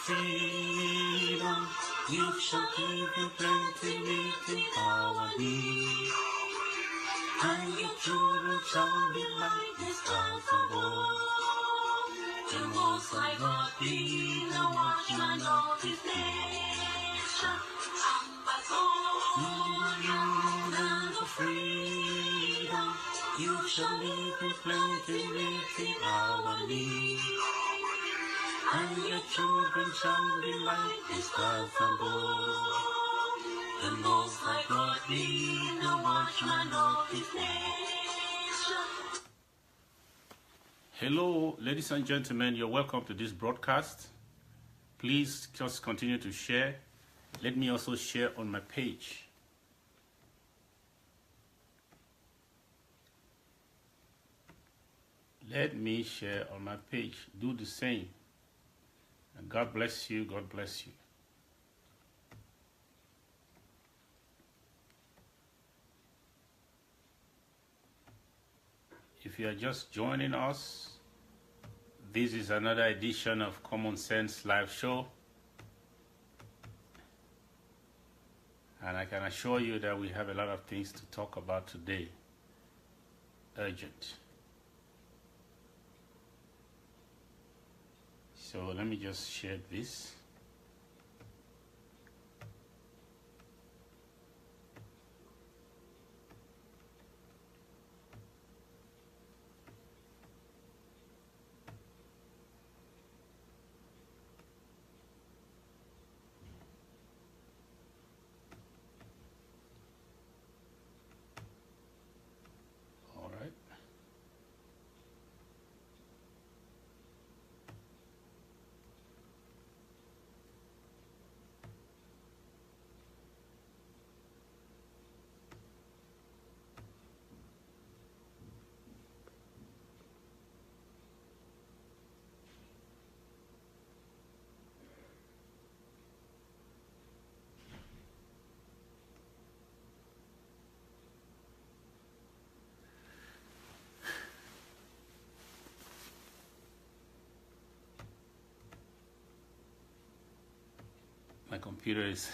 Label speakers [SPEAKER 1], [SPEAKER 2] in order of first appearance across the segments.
[SPEAKER 1] Freedom, you shall give in plenty, meeting our need. And your children shall be like the stars above. The Most High God be the watchman of His nation. Land of freedom, you shall live in plenty, meeting our need. And your children shall be like the stars above. The Most High God be the watchman of His nation.
[SPEAKER 2] Hello, ladies and gentlemen, you're welcome to this broadcast. Please just continue to share. Let me also share on my page. Let me share on my page. Do the same. And God bless you. God bless you. If you are just joining us, this is another edition of Common Sense Live Show. And I can assure you that we have a lot of things to talk about today. Urgent. So let me just share this. All right. My computer is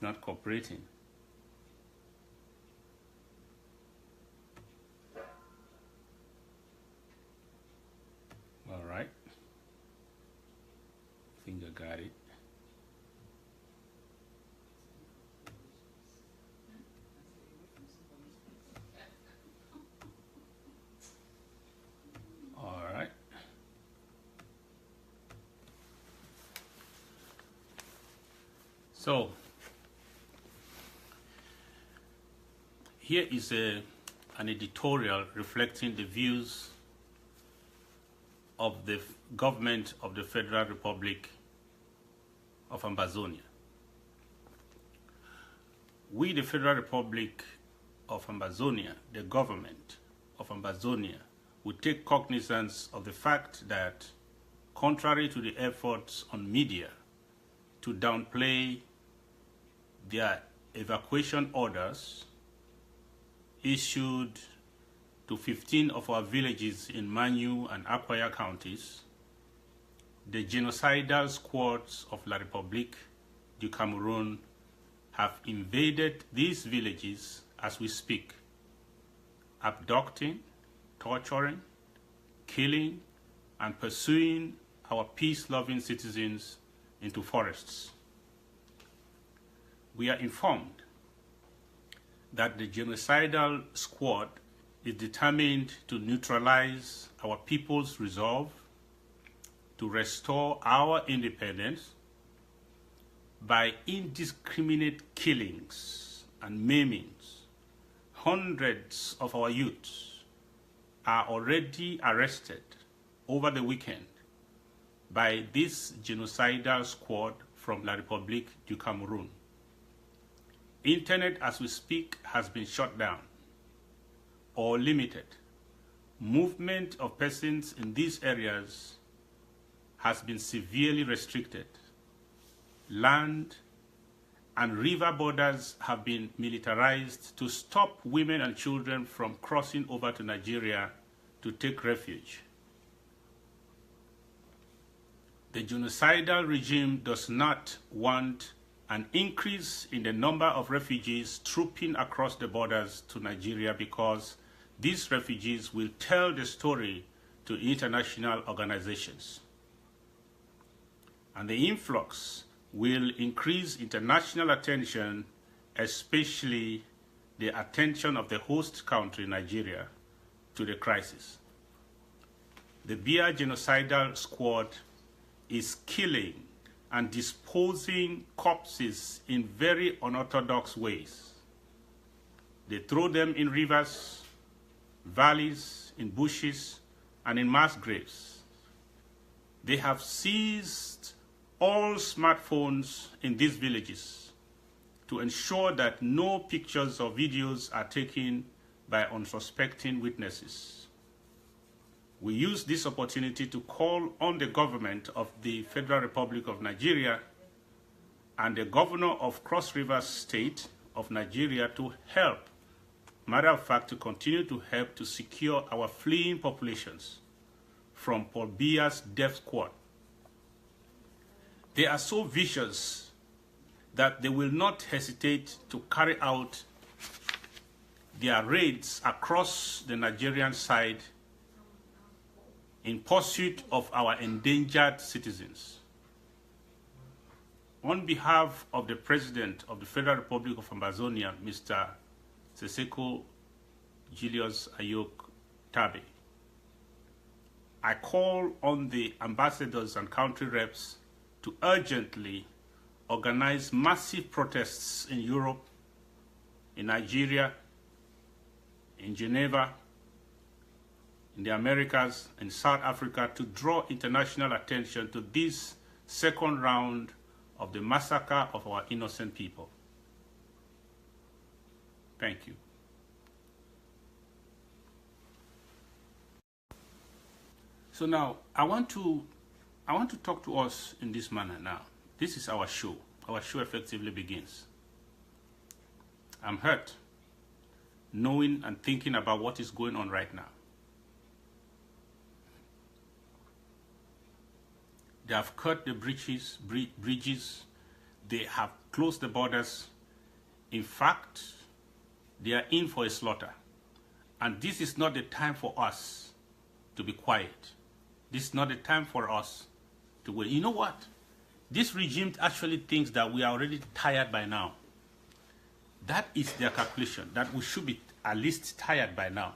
[SPEAKER 2] not cooperating. All right. I think I got it. All right. So, here is an editorial reflecting the views of the government of the Federal Republic of Ambazonia. We, the Federal Republic of Ambazonia, the government of Ambazonia, will take cognizance of the fact that, contrary to the efforts on media to downplay their evacuation orders issued to 15 of our villages in Manyu and Akwaya counties, the genocidal squads of La République du Cameroon have invaded these villages as we speak, abducting, torturing, killing, and pursuing our peace-loving citizens into forests. We are informed that the genocidal squad is determined to neutralize our people's resolve to restore our independence by indiscriminate killings and maimings. Hundreds of our youths are already arrested over the weekend by this genocidal squad from La République du Cameroon. Internet, as we speak, has been shut down or limited. Movement of persons in these areas has been severely restricted. Land and river borders have been militarized to stop women and children from crossing over to Nigeria to take refuge. The genocidal regime does not want an increase in the number of refugees trooping across the borders to Nigeria because these refugees will tell the story to international organizations. And the influx will increase international attention, especially the attention of the host country, Nigeria, to the crisis. The Bia genocidal squad is killing and disposing corpses in very unorthodox ways. They throw them in rivers, valleys, in bushes, and in mass graves. They have seized all smartphones in these villages to ensure that no pictures or videos are taken by unsuspecting witnesses. We use this opportunity to call on the government of the Federal Republic of Nigeria and the governor of Cross River State of Nigeria to help, matter of fact, to continue to help to secure our fleeing populations from Paul Biya's death squad. They are so vicious that they will not hesitate to carry out their raids across the Nigerian side in pursuit of our endangered citizens. On behalf of the President of the Federal Republic of Ambazonia, Mr. Seseko Julius Ayok Tabe, I call on the ambassadors and country reps to urgently organize massive protests in Europe, in Nigeria, in Geneva, in the Americas, in South Africa, to draw international attention to this second round of the massacre of our innocent people. Thank you. So now, I want to talk to us in this manner now. This is our show. Our show effectively begins. I'm hurt, knowing and thinking about what is going on right now. They have cut the bridges, they have closed the borders. In fact, they are in for a slaughter. And this is not the time for us to be quiet. This is not the time for us to wait. You know what? This regime actually thinks that we are already tired by now. That is their calculation, that we should be at least tired by now.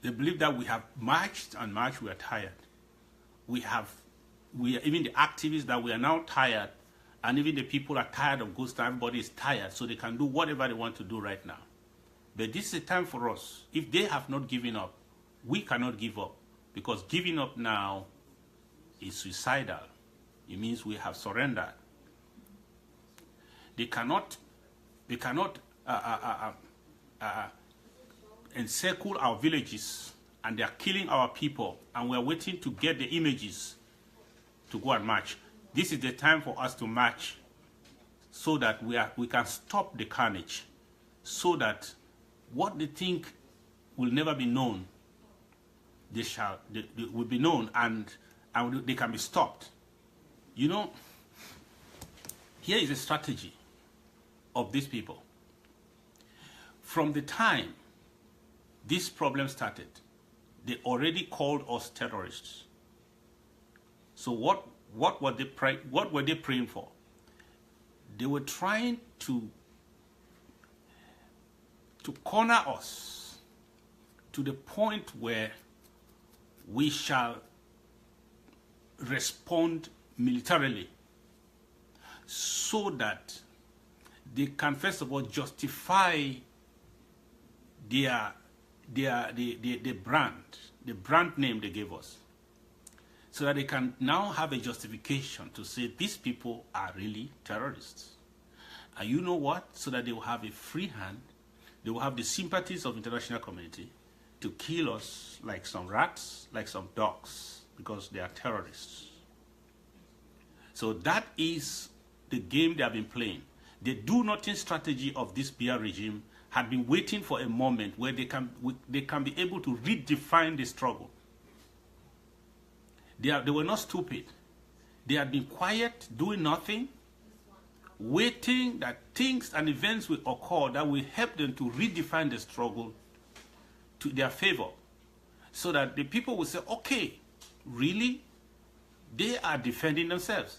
[SPEAKER 2] They believe that we have marched and marched, we are tired. We are even the activists that we are now tired, and even the people are tired of ghost town. Everybody is tired, so they can do whatever they want to do right now. But this is a time for us. If they have not given up, we cannot give up, because giving up now is suicidal. It means we have surrendered. They cannot encircle our villages, and they are killing our people, and we are waiting to get the images to go and march. This is the time for us to march so that we can stop the carnage, so that what they think will never be known, they will be known, and they can be stopped. You know, here is a strategy of these people. From the time this problem started, they already called us terrorists. So what were they praying for? They were trying to corner us to the point where we shall respond militarily, so that they can first of all justify the brand name they gave us, so that they can now have a justification to say these people are really terrorists. And you know what? So that they will have a free hand, they will have the sympathies of the international community to kill us like some rats, like some dogs, because they are terrorists. So that is the game they have been playing. The do-nothing strategy of this BR regime had been waiting for a moment where they can be able to redefine the struggle. They were not stupid. They had been quiet, doing nothing, waiting that things and events will occur that will help them to redefine the struggle to their favor, so that the people will say, okay, really? They are defending themselves.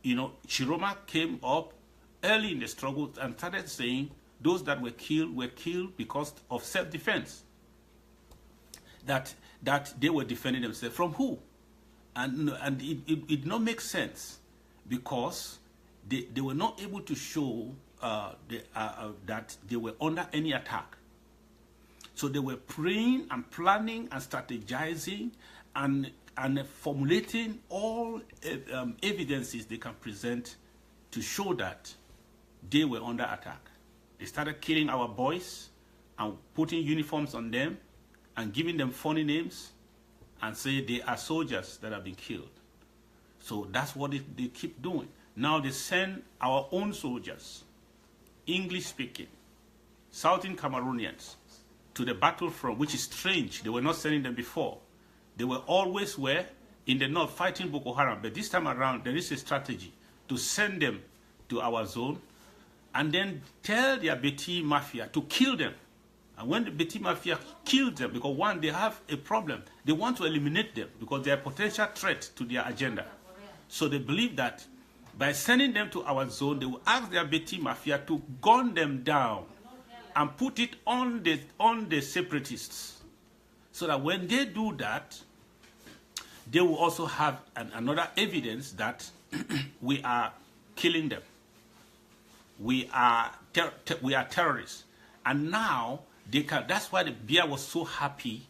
[SPEAKER 2] You know, Chiroma came up early in the struggle and started saying those that were killed because of self-defense. That they were defending themselves from who? And it did not make sense, because they were not able to show that they were under any attack. So they were praying and planning and strategizing and formulating all evidences they can present to show that they were under attack. They started killing our boys and putting uniforms on them and giving them funny names and say they are soldiers that have been killed. So that's what they keep doing. Now they send our own soldiers, English speaking, Southern Cameroonians, to the battlefront, which is strange. They were not sending them before. They were always in the north fighting Boko Haram, but this time around there is a strategy to send them to our zone and then tell their Beti mafia to kill them. And when the Beti mafia kills them, because one, they have a problem, they want to eliminate them because they are a potential threat to their agenda. So they believe that by sending them to our zone, they will ask their Beti mafia to gun them down and put it on the separatists, so that when they do that, they will also have another evidence that we are killing them. We are terrorists. And now that's why the Bia was so happy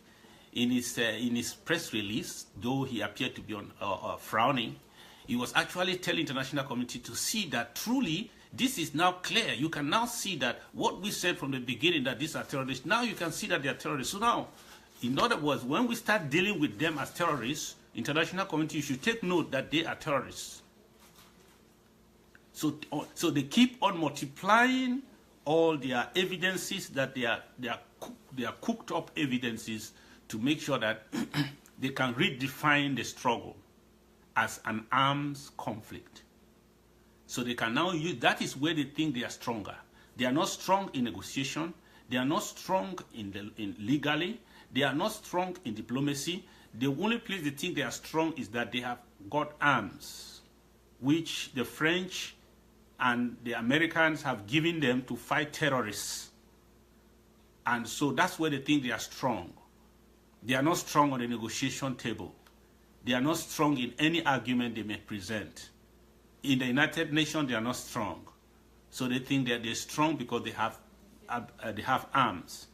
[SPEAKER 2] in his press release, though he appeared to be frowning. He was actually telling international community to see that truly this is now clear. You can now see that what we said from the beginning, that these are terrorists, now you can see that they are terrorists. So now, in other words, when we start dealing with them as terrorists, international community should take note that they are terrorists. So they keep on multiplying all their evidences, that they are cooked up evidences, to make sure that they can redefine the struggle as an arms conflict. So they can now use, that is where they think they are stronger. They are not strong in negotiation. They are not strong in legally. They are not strong in diplomacy. The only place they think they are strong is that they have got arms, which the French and the Americans have given them to fight terrorists. And so that's where they think they are strong. They are not strong on the negotiation table. They are not strong in any argument they may present. In the United Nations, they are not strong. So they think that they're strong because they have arms.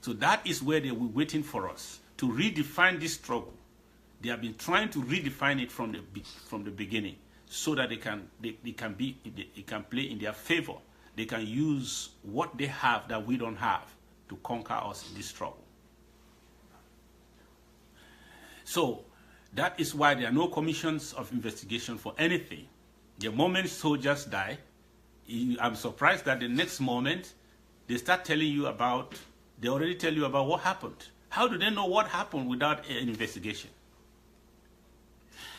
[SPEAKER 2] So that is where they were waiting for us, to redefine this struggle, They have been trying to redefine it from the beginning, so that it can play in their favor. They can use what they have that we don't have to conquer us in this struggle. So that is why there are no commissions of investigation for anything. The moment soldiers die, I'm surprised that the next moment they start telling you about, they already tell you about what happened. How do they know what happened without an investigation?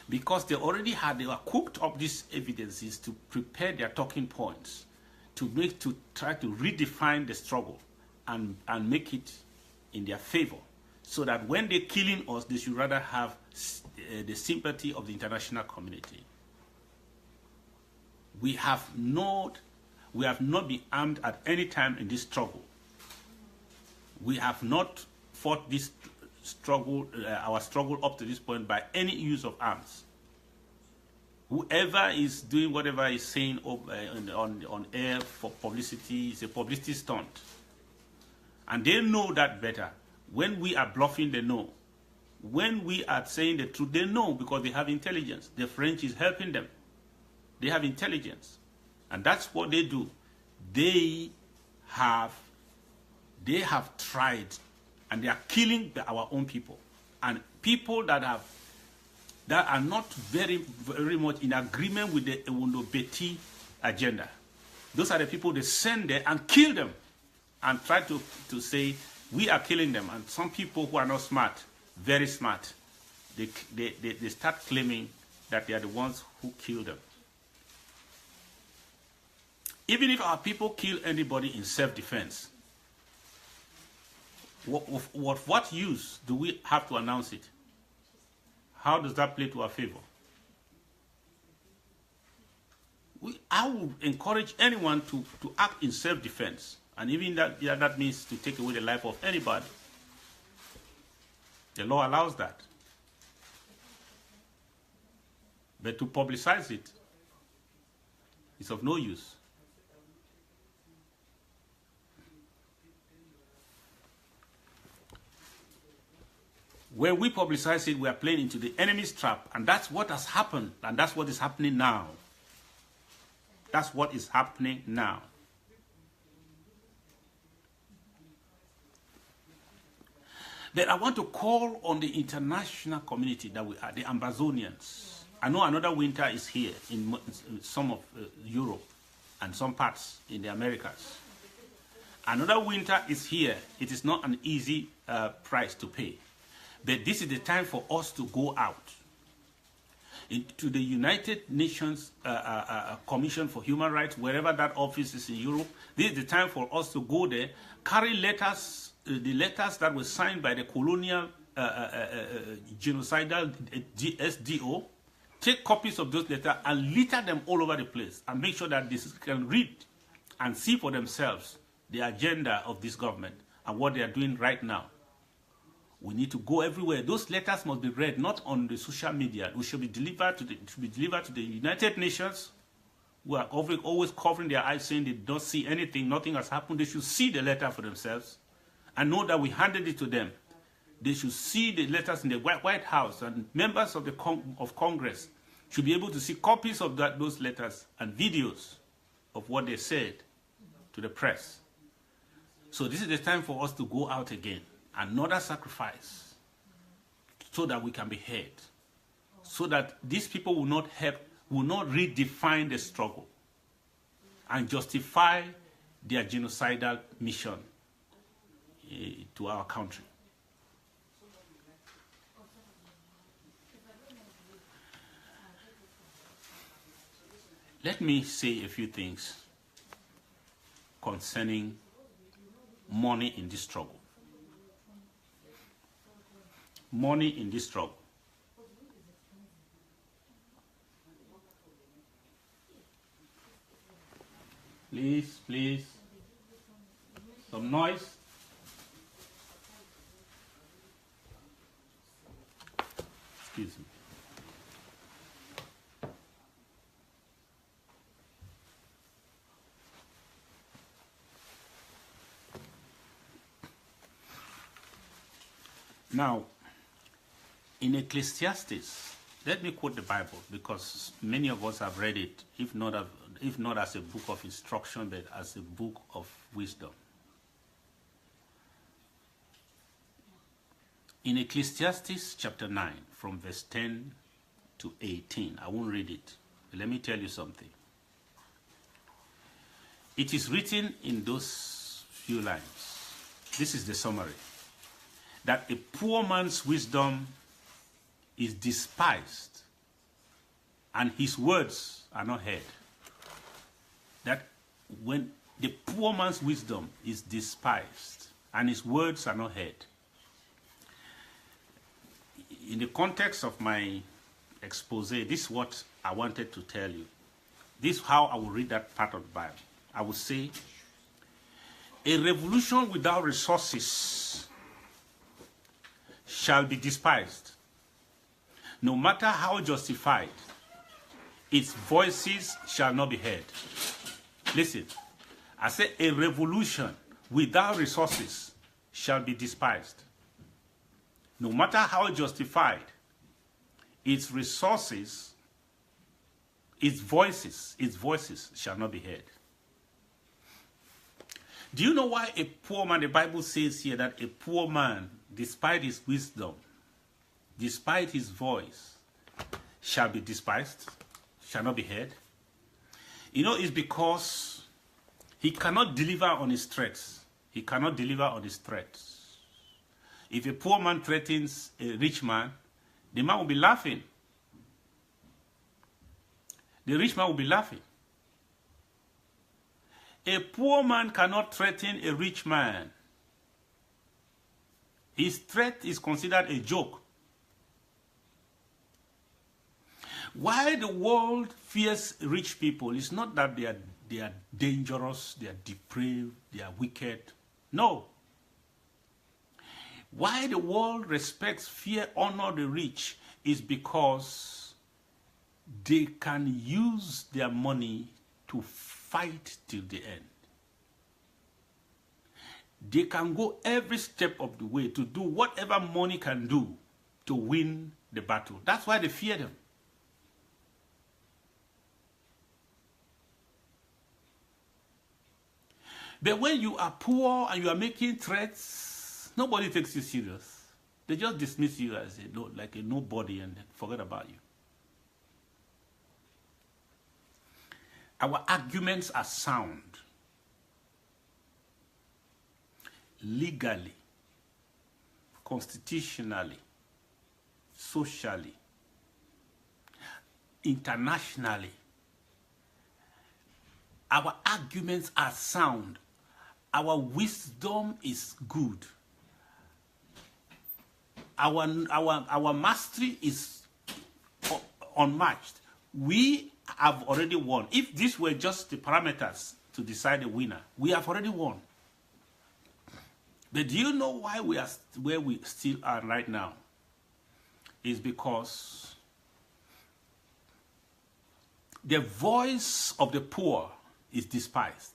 [SPEAKER 2] Because they were cooked up these evidences to prepare their talking points, to try to redefine the struggle and make it in their favor, so that when they're killing us, they should rather have the sympathy of the international community. We have not been armed at any time in this struggle. We have not fought this struggle, our struggle up to this point, by any use of arms. Whoever is doing whatever is saying on air for publicity is a publicity stunt. And they know that better. When we are bluffing, they know. When we are saying the truth, they know, because they have intelligence. The French is helping them. They have intelligence. And that's what they do. They have tried, and they are killing our own people. And people that are not very, very much in agreement with the Ewundo Beti agenda. Those are the people they send there and kill them and try to say, we are killing them. And some people who are not smart, very smart, they start claiming that they are the ones who killed them. Even if our people kill anybody in self-defense, what use do we have to announce it? How does that play to our favor? I would encourage anyone to act in self-defense. And even that means to take away the life of anybody. The law allows that. But to publicize it is of no use. When we publicize it, we are playing into the enemy's trap. And that's what has happened. And that's what is happening now. That's what is happening now. Then I want to call on the international community that we are, the Ambazonians. I know another winter is here in some of Europe and some parts in the Americas. Another winter is here. It is not an easy price to pay. But this is the time for us to go out into the United Nations Commission for Human Rights, wherever that office is in Europe. This is the time for us to go there, carry letters, the letters that were signed by the colonial genocidal SDO, take copies of those letters and litter them all over the place, and make sure that this can read and see for themselves the agenda of this government and what they are doing right now. We need to go everywhere. Those letters must be read, not on the social media. We should be delivered to the United Nations, who are always covering their eyes, saying they don't see anything, nothing has happened. They should see the letter for themselves and know that we handed it to them. They should see the letters in the White House, and members of Congress should be able to see copies of those letters and videos of what they said to the press. So this is the time for us to go out again. Another sacrifice, so that we can be heard, so that these people will not redefine the struggle and justify their genocidal mission to our country. Let me say a few things concerning money in this struggle. Money in this struggle. Please, please. Some noise. Excuse me. Now, In Ecclesiastes, let me quote the Bible because many of us have read it, if not as a book of instruction, but as a book of wisdom. In Ecclesiastes chapter 9, from verse 10 to 18, I won't read it, but let me tell you something. It is written in those few lines, this is the summary, that a poor man's wisdom is despised and his words are not heard. That when the poor man's wisdom is despised and his words are not heard. In the context of my expose, this is what I wanted to tell you. This is how I will read that part of the Bible. I will say, a revolution without resources shall be despised. No matter how justified, its voices shall not be heard. Listen, I say a revolution without resources shall be despised. No matter how justified, its resources, its voices shall not be heard. Do you know why a poor man, the Bible says here that a poor man, despite his wisdom, despite his voice, shall be despised, shall not be heard? You know, it's because he cannot deliver on his threats. He cannot deliver on his threats. If a poor man threatens a rich man, the man will be laughing. The rich man will be laughing. A poor man cannot threaten a rich man. His threat is considered a joke. Why the world fears rich people is not that they are dangerous, they are depraved, they are wicked. No. Why the world respects, fear, honor the rich is because they can use their money to fight till the end. They can go every step of the way to do whatever money can do to win the battle. That's why they fear them. But when you are poor and you are making threats, nobody takes you serious. They just dismiss you as like a nobody and forget about you. Our arguments are sound. Legally, constitutionally, socially, internationally. Our arguments are sound. Our wisdom is good. Our mastery is unmatched. We have already won. If these were just the parameters to decide the winner, we have already won. But do you know why we are where we still are right now? It's because the voice of the poor is despised.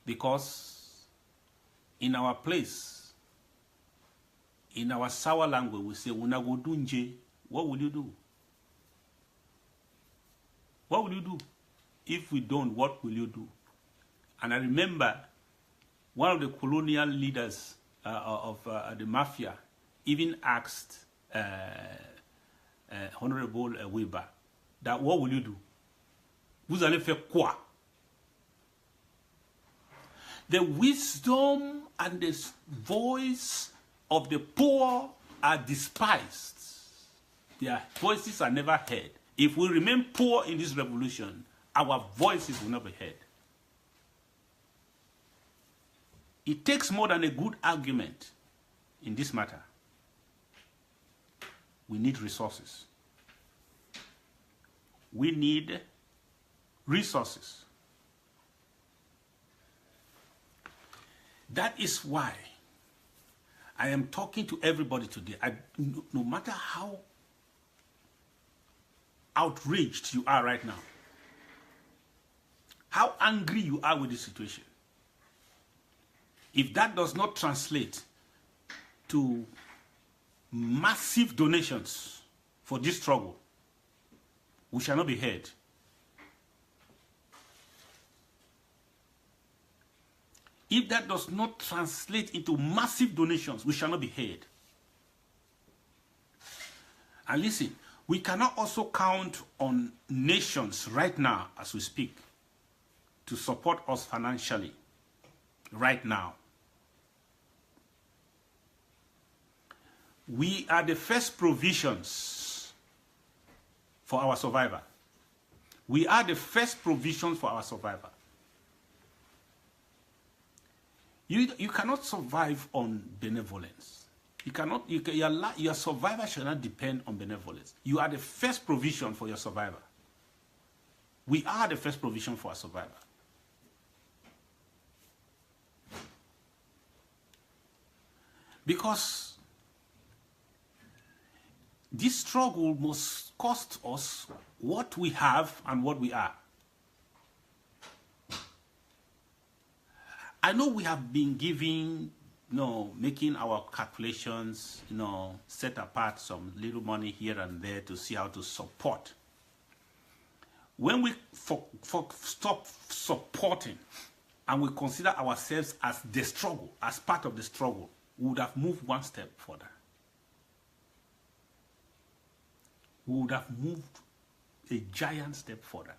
[SPEAKER 2] Because in our place, in our Sawa language, we say, "Unagodunje." What will you do? What will you do? If we don't, what will you do? And I remember one of the colonial leaders of the mafia even asked Honorable Weber that, what will you do? Vous allez faire quoi? The wisdom and the voice of the poor are despised. Their voices are never heard. If we remain poor in this revolution, our voices will not be heard. It takes more than a good argument in this matter. We need resources. We need resources. That is why I am talking to everybody today. No matter how outraged you are right now, how angry you are with the situation, if that does not translate to massive donations for this struggle, we shall not be heard. If that does not translate into massive donations, we shall not be heard. And listen, we cannot also count on nations right now, as we speak, to support us financially right now. We are the first provisions for our survival. We are the first provisions for our survival. You cannot survive on benevolence. You cannot. Your survival shall not depend on benevolence. You are the first provision for your survival. We are the first provision for our survival. Because this struggle must cost us what we have and what we are. I know we have been giving, making our calculations, set apart some little money here and there to see how to support. When we stop supporting and we consider ourselves as the struggle, as part of the struggle, we would have moved one step further. We would have moved a giant step further.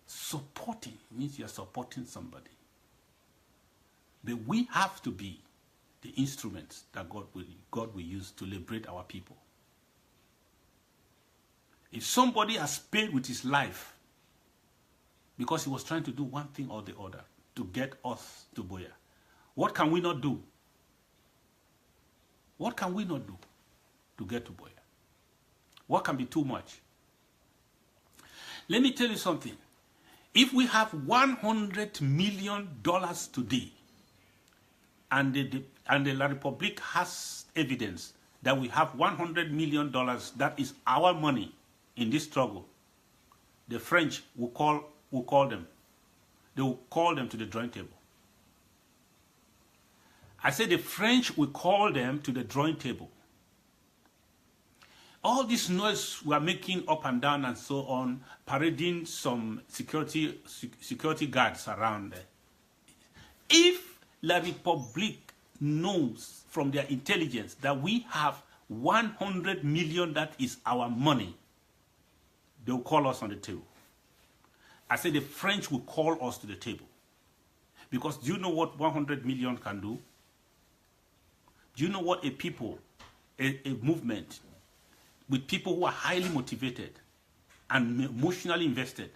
[SPEAKER 2] Supporting means you're supporting somebody. But we have to be the instruments that God will use to liberate our people. If somebody has paid with his life because he was trying to do one thing or the other to get us to Boya, what can we not do? What can we not do to get to Boya? What can be too much? Let me tell you something. If we have $100 million today, and the La Republic has evidence that we have $100 million, that is our money in this struggle, the French will call them. They will call them to the drawing table. I said the French will call them to the drawing table. All this noise we are making up and down and so on, parading some security guards around there. If La Republic knows from their intelligence that we have 100 million, that is our money, they will call us on the table. I said the French will call us to the table. Because do you know what 100 million can do? Do you know what a movement with people who are highly motivated and emotionally invested,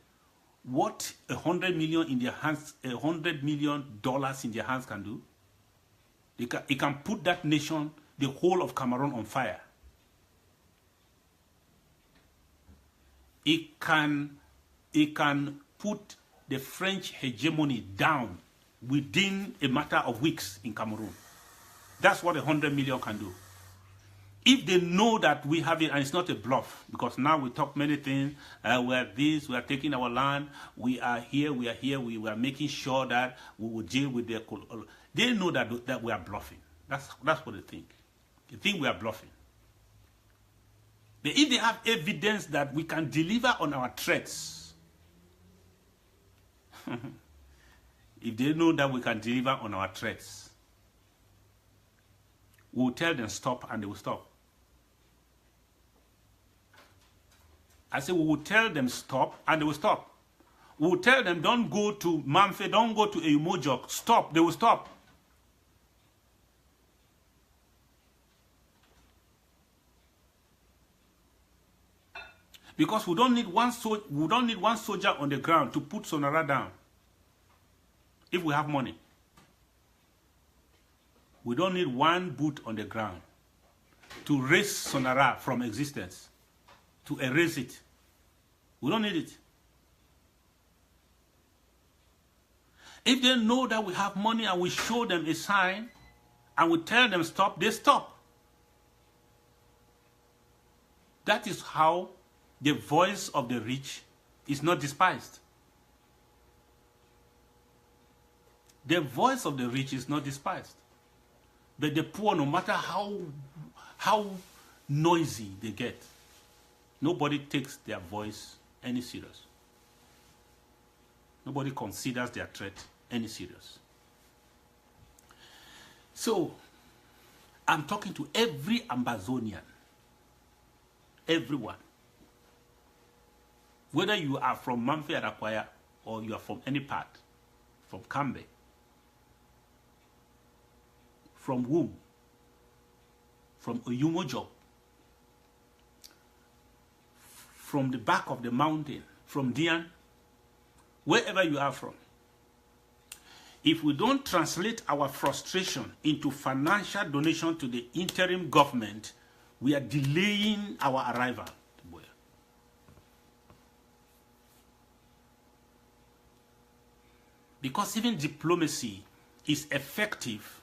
[SPEAKER 2] what $100 million in their hands, $100 million in their hands can do? It can put that nation, the whole of Cameroon, on fire. It can put the French hegemony down within a matter of weeks in Cameroon. That's what 100 million can do. If they know that we have it, and it's not a bluff, because now we talk many things, we are this, we are taking our land, we are here, we are making sure that we will deal with their... They know that we are bluffing. That's what they think. They think we are bluffing. But if they have evidence that we can deliver on our threats, if they know that we can deliver on our threats, we will tell them stop and they will stop. I say we will tell them stop and they will stop. We will tell them don't go to Mamfe, don't go to Eumojok, stop, they will stop. Because we don't need one soldier on the ground to put Sonara down. If we have money. We don't need one boot on the ground to raise Sonara from existence, to erase it. We don't need it. If they know that we have money and we show them a sign and we tell them stop, they stop. That is how the voice of the rich is not despised. The voice of the rich is not despised. But the poor, no matter how noisy they get, nobody takes their voice any serious. Nobody considers their threat any serious. So, I'm talking to every Ambazonian. Everyone. Whether you are from Mamfe Adakwaya or you are from any part, from Kambe, from Wum, from Oyumojo, from the back of the mountain, from Dian, wherever you are from. If we don't translate our frustration into financial donation to the interim government, we are delaying our arrival to Buea. Because even diplomacy is effective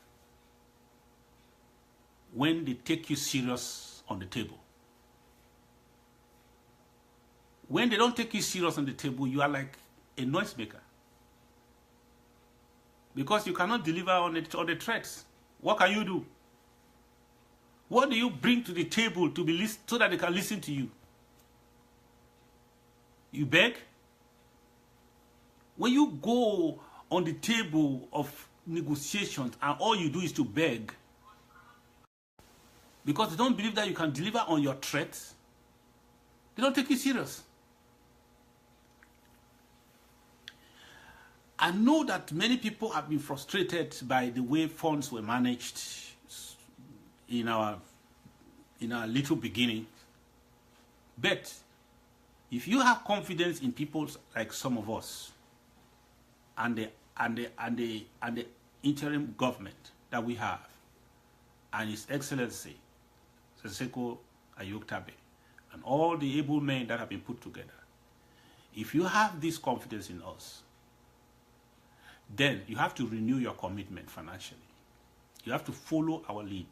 [SPEAKER 2] when they take you serious on the table. When they don't take you serious on the table, you are like a noisemaker. Because you cannot deliver on the threats. What can you do? What do you bring to the table to be so that they can listen to you? You beg? When you go on the table of negotiations and all you do is to beg, because they don't believe that you can deliver on your threats, they don't take you serious. I know that many people have been frustrated by the way funds were managed in our little beginning. But if you have confidence in people like some of us and the interim government that we have, and His Excellency Seseko Ayoktabe, and all the able men that have been put together, if you have this confidence in us, then you have to renew your commitment financially. You have to follow our lead.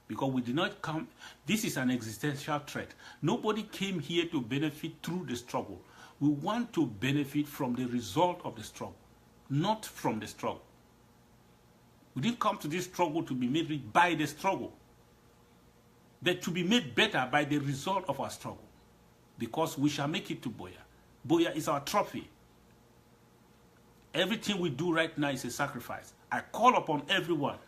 [SPEAKER 2] Because we did not come, this is an existential threat. Nobody came here to benefit through the struggle. We want to benefit from the result of the struggle, not from the struggle. We didn't come to this struggle to be made rich by the struggle, but to be made better by the result of our struggle. Because we shall make it to Buea. Buea is our trophy. Everything we do right now is a sacrifice. I call upon everyone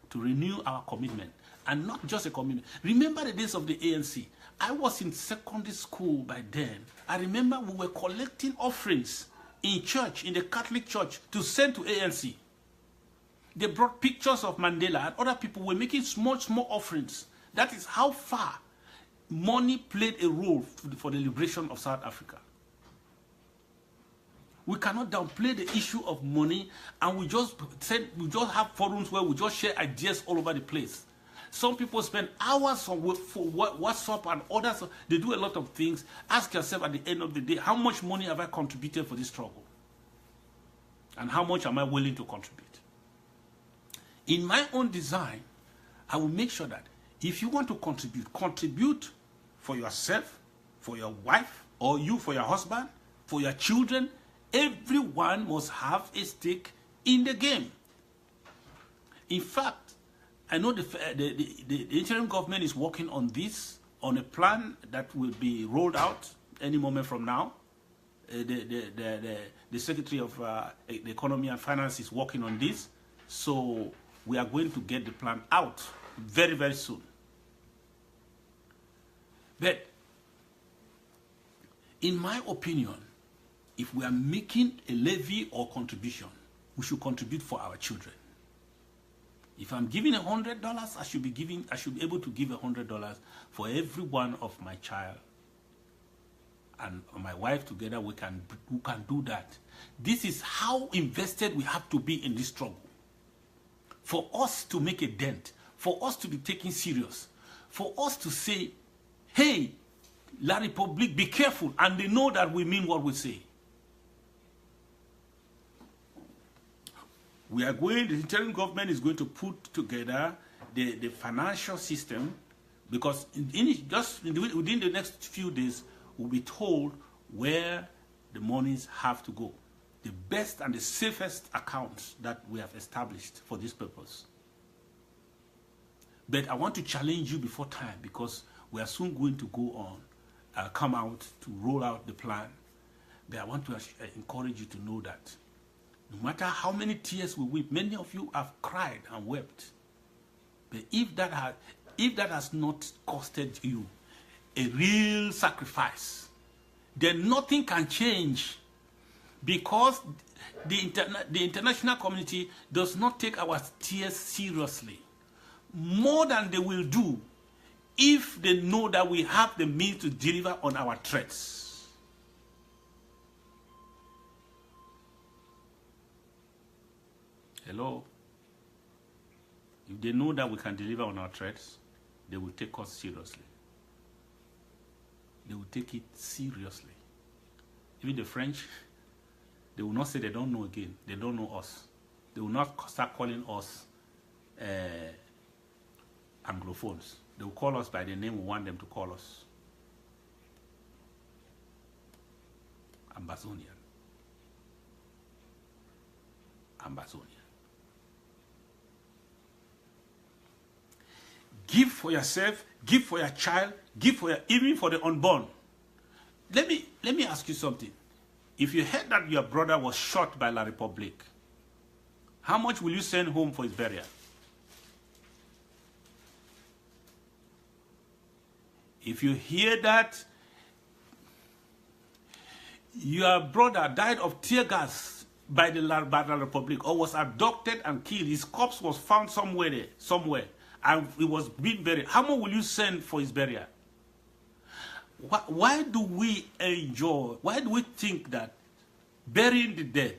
[SPEAKER 2] to renew our commitment, and not just a commitment. Remember the days of the ANC. I was in secondary school by then. I remember we were collecting offerings in church, in the Catholic Church, to send to ANC. They brought pictures of Mandela, and other people were making small offerings. That is how far money played a role for the liberation of South Africa. We cannot downplay the issue of money, and we just have forums where we just share ideas all over the place. Some people spend hours on WhatsApp, and others, they do a lot of things. Ask yourself at the end of the day, how much money have I contributed for this struggle? And how much am I willing to contribute? In my own design, I will make sure that if you want to contribute for yourself, for your wife, or you for your husband, for your children. Everyone must have a stake in the game. In fact, I know the interim government is working on this, on a plan that will be rolled out any moment from now. The Secretary of the Economy and Finance is working on this. So we are going to get the plan out very, very soon. But in my opinion, if we are making a levy or contribution, we should contribute for our children. If I'm giving $100, I should be able to give $100 for every one of my child and my wife together. We can do that. This is how invested we have to be in this struggle. For us to make a dent, for us to be taken serious, for us to say, hey, La République, be careful, and they know that we mean what we say. The interim government is going to put together the financial system, because within the next few days, we'll be told where the monies have to go. The best and the safest accounts that we have established for this purpose. But I want to challenge you before time, because we are soon going to go on, come out to roll out the plan. But I want to encourage you to know that no matter how many tears we weep, many of you have cried and wept. But if that has not costed you a real sacrifice, then nothing can change, because the international community does not take our tears seriously, more than they will do if they know that we have the means to deliver on our threats. Hello? If they know that we can deliver on our threats, they will take us seriously. They will take it seriously. Even the French, they will not say they don't know again. They don't know us. They will not start calling us Anglophones. They will call us by the name we want them to call us. Ambazonian. Ambazonian. Give for yourself, give for your child, give for even for the unborn. Let me ask you something. If you heard that your brother was shot by La Republique, how much will you send home for his burial? If you hear that your brother died of tear gas by the La Republique, or was abducted and killed, his corpse was found somewhere, and it was being buried, how much will you send for his burial? Why do we think that burying the dead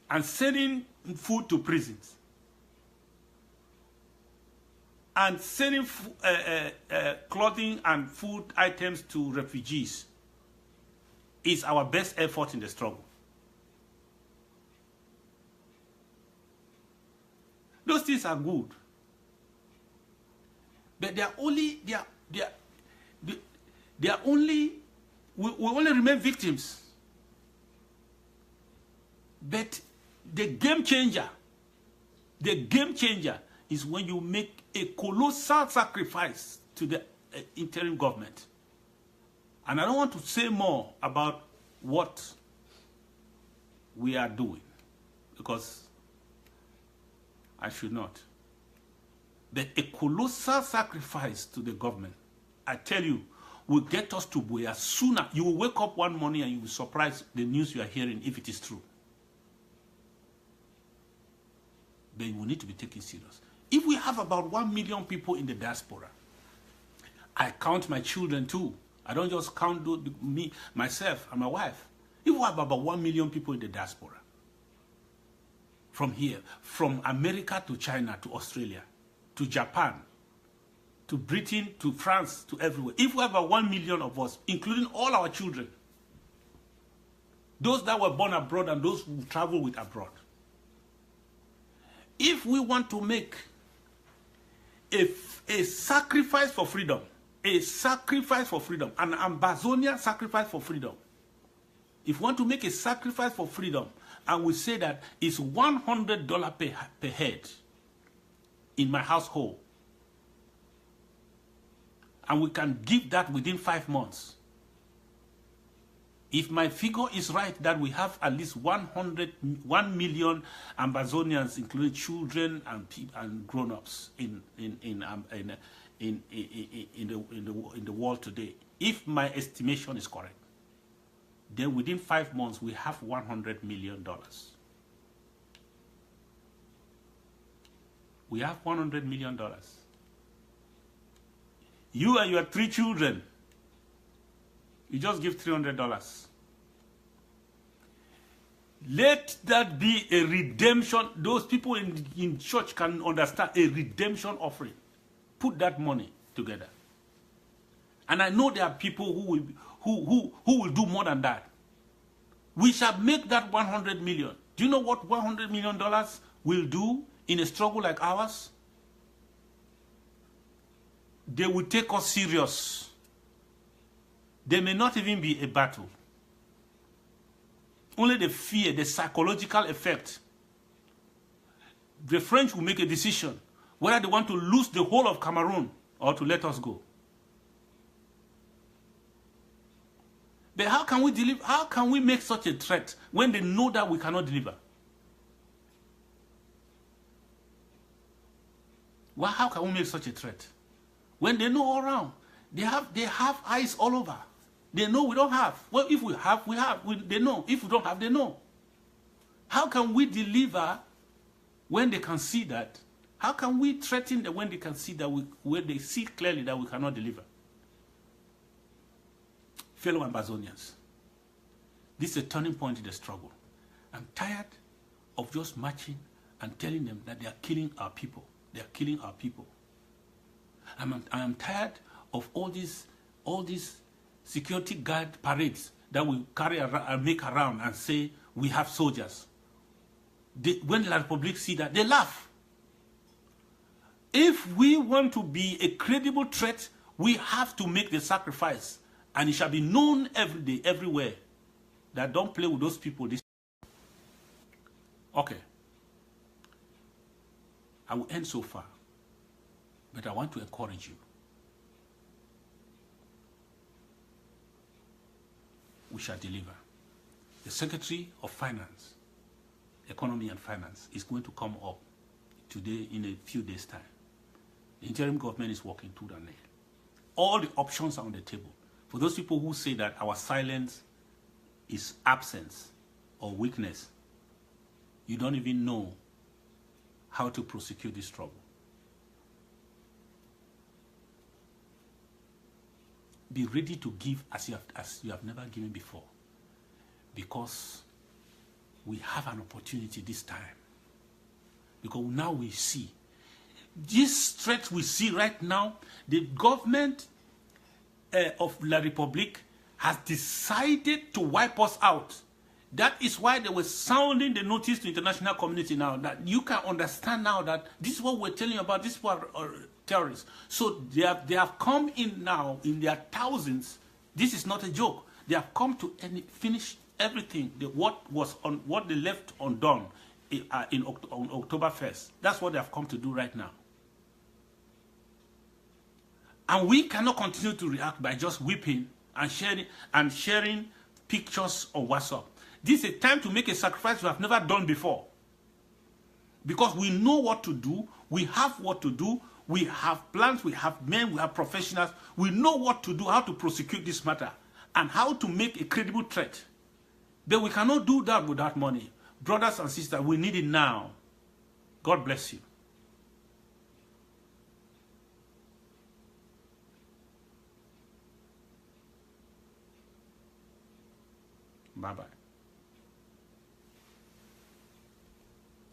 [SPEAKER 2] and sending food to prisons and sending clothing and food items to refugees is our best effort in the struggle? Those things are good, but we only remain victims. But the game changer is when you make a colossal sacrifice to the interim government. And I don't want to say more about what we are doing, because I should not. But a colossal sacrifice to the government, I tell you, will get us to where sooner. You will wake up one morning and you will be surprised the news you are hearing, if it is true. But you will need to be taken serious. If we have about 1 million people in the diaspora, I count my children too. I don't just count me, myself, and my wife. If we have about 1 million people in the diaspora, from here, from America to China to Australia, to Japan, to Britain, to France, to everywhere. If we have about 1 million of us, including all our children, those that were born abroad and those who travel with abroad, if we want to make a sacrifice for freedom, an Ambazonian sacrifice for freedom, if we want to make a sacrifice for freedom, and we say that it's $100 per head in my household, and we can give that within 5 months. If my figure is right, that we have at least 1 million Ambazonians, including children and grown-ups in the world today, if my estimation is correct, then within 5 months we have $100 million. We have $100 million. You and your 3 children, you just give $300. Let that be a redemption. Those people in church can understand a redemption offering. Put that money together. And I know there are people who will do more than that. We shall make that 100 million. Do you know what $100 million will do in a struggle like ours? They will take us serious. There may not even be a battle. Only the fear, the psychological effect. The French will make a decision. whether they want to lose the whole of Cameroon or to let us go. But how can we deliver? How can we make such a threat when they know that we cannot deliver? Well, how can we make such a threat when they know all around? They have eyes all over. They know we don't have. Well, if we have, we have. They know. If we don't have, they know. How can we deliver when they can see that? How can we threaten them when they can see that when they see clearly that we cannot deliver? Fellow Ambazonians, this is a turning point in the struggle. I'm tired of just marching and telling them that they are killing our people. They are killing our people. I am tired of all these security guard parades that we carry around and make around and say we have soldiers. When La Republique see that, they laugh. If we want to be a credible threat, we have to make the sacrifice. And it shall be known every day, everywhere, that don't play with those people. Okay. I will end so far. But I want to encourage you. We shall deliver. The Secretary of Finance, Economy and Finance, is going to come up today in a few days' time. The interim government is working tooth and nail. All the options are on the table. For those people who say that our silence is absence or weakness, you don't even know how to prosecute this trouble. Be ready to give as you have never given before, because we have an opportunity this time. Because now we see this threat we see right now. The government of La Republique has decided to wipe us out. That is why they were sounding the notice to the international community now, that you can understand now that this is what we're telling you about. This is what terrorists. So they have come in now in their thousands. This is not a joke. They have come to finish everything. What they left undone on October 1st. That's what they have come to do right now. And we cannot continue to react by just weeping and sharing pictures on WhatsApp. This is a time to make a sacrifice we have never done before. Because we know what to do, we have what to do, we have plans, we have men, we have professionals, we know what to do, how to prosecute this matter, and how to make a credible threat. But we cannot do that without money. Brothers and sisters, we need it now. God bless you. Bye-bye.